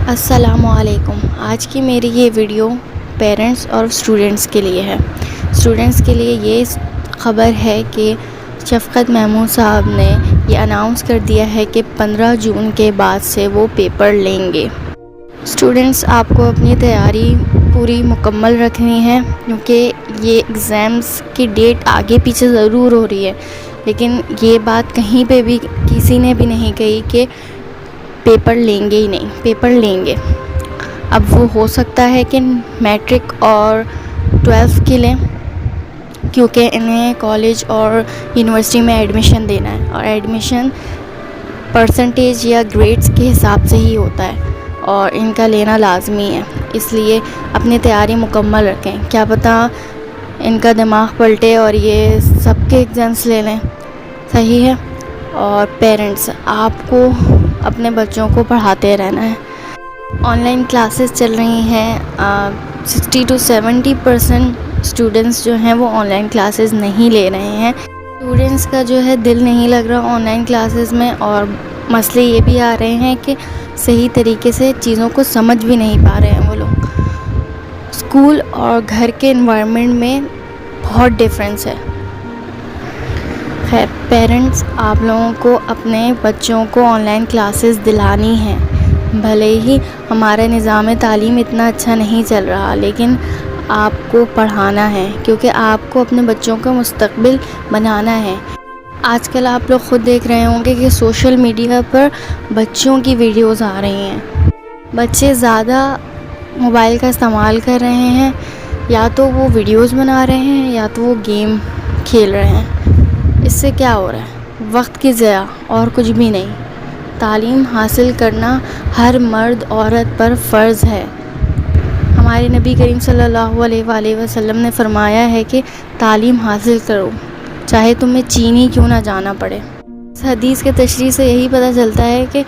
السلام علیکم۔ آج کی میری یہ ویڈیو پیرنٹس اور اسٹوڈنٹس کے لیے ہے۔ اسٹوڈنٹس کے لیے یہ خبر ہے کہ شفقت محمود صاحب نے یہ اناؤنس کر دیا ہے کہ 15 جون کے بعد سے وہ پیپر لیں گے۔ اسٹوڈنٹس، آپ کو اپنی تیاری پوری مکمل رکھنی ہے، کیونکہ یہ ایگزامس کی ڈیٹ آگے پیچھے ضرور ہو رہی ہے، لیکن یہ بات کہیں پہ بھی کسی نے بھی نہیں کہی کہ پیپر لیں گے ہی نہیں، پیپر لیں گے۔ اب وہ ہو سکتا ہے کہ میٹرک اور 12 کی لیں، کیونکہ انہیں کالج اور یونیورسٹی میں ایڈمیشن دینا ہے، اور ایڈمیشن پرسنٹیج یا گریڈز کے حساب سے ہی ہوتا ہے، اور ان کا لینا لازمی ہے۔ اس لیے اپنی تیاری مکمل رکھیں، کیا پتہ ان کا دماغ پلٹے اور یہ سب کے ایگزامس لے لیں۔ صحیح ہے؟ اور پیرنٹس، آپ کو اپنے بچوں کو پڑھاتے رہنا ہے۔ آن لائن کلاسز چل رہی ہیں، 60 to 70% اسٹوڈنٹس جو ہیں وہ آن لائن کلاسز نہیں لے رہے ہیں۔ اسٹوڈنٹس کا جو ہے دل نہیں لگ رہا آن لائن کلاسز میں، اور مسئلے یہ بھی آ رہے ہیں کہ صحیح طریقے سے چیزوں کو سمجھ بھی نہیں پا رہے ہیں وہ لوگ۔ اسکول اور گھر کے انوائرمنٹ میں بہت ڈفرینس ہے۔ خیر، پیرنٹس، آپ لوگوں کو اپنے بچوں کو آن لائن کلاسز دلانی ہیں۔ بھلے ہی ہمارا نظام تعلیم اتنا اچھا نہیں چل رہا، لیکن آپ کو پڑھانا ہے، کیونکہ آپ کو اپنے بچوں کا مستقبل بنانا ہے۔ آج کل آپ لوگ خود دیکھ رہے ہوں گے کہ سوشل میڈیا پر بچوں کی ویڈیوز آ رہی ہیں۔ بچے زیادہ موبائل کا استعمال کر رہے ہیں، یا تو وہ ویڈیوز بنا رہے ہیں یا تو وہ گیم کھیل رہے ہیں۔ اس سے کیا ہو رہا ہے؟ وقت کی ضیاع، اور کچھ بھی نہیں۔ تعلیم حاصل کرنا ہر مرد عورت پر فرض ہے۔ ہمارے نبی کریم صلی اللہ علیہ وآلہ وسلم نے فرمایا ہے کہ تعلیم حاصل کرو، چاہے تمہیں چین ہی کیوں نہ جانا پڑے۔ اس حدیث کے تشریح سے یہی پتہ چلتا ہے کہ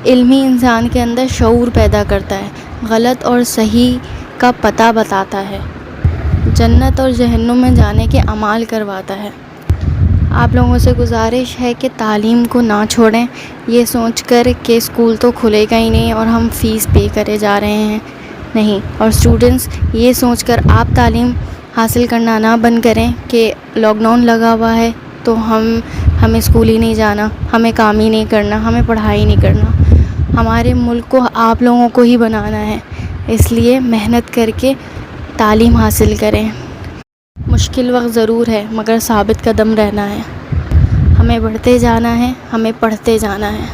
علم ہی انسان کے اندر شعور پیدا کرتا ہے، غلط اور صحیح کا پتہ بتاتا ہے، جنت اور جہنم میں جانے کے اعمال کرواتا ہے۔ آپ لوگوں سے گزارش ہے کہ تعلیم کو نہ چھوڑیں، یہ سوچ کر کہ اسکول تو کھلے گا ہی نہیں اور ہم فیس پے کرے جا رہے ہیں، نہیں۔ اور اسٹوڈنٹس، یہ سوچ کر آپ تعلیم حاصل کرنا نہ بند کریں کہ لاک ڈاؤن لگا ہوا ہے تو ہمیں اسکول ہی نہیں جانا، ہمیں کام ہی نہیں کرنا، ہمیں پڑھائی نہیں کرنا۔ ہمارے ملک کو آپ لوگوں کو ہی بنانا ہے، اس لیے محنت کر کے تعلیم حاصل کریں۔ مشکل وقت ضرور ہے، مگر ثابت قدم رہنا ہے۔ ہمیں بڑھتے جانا ہے، ہمیں پڑھتے جانا ہے۔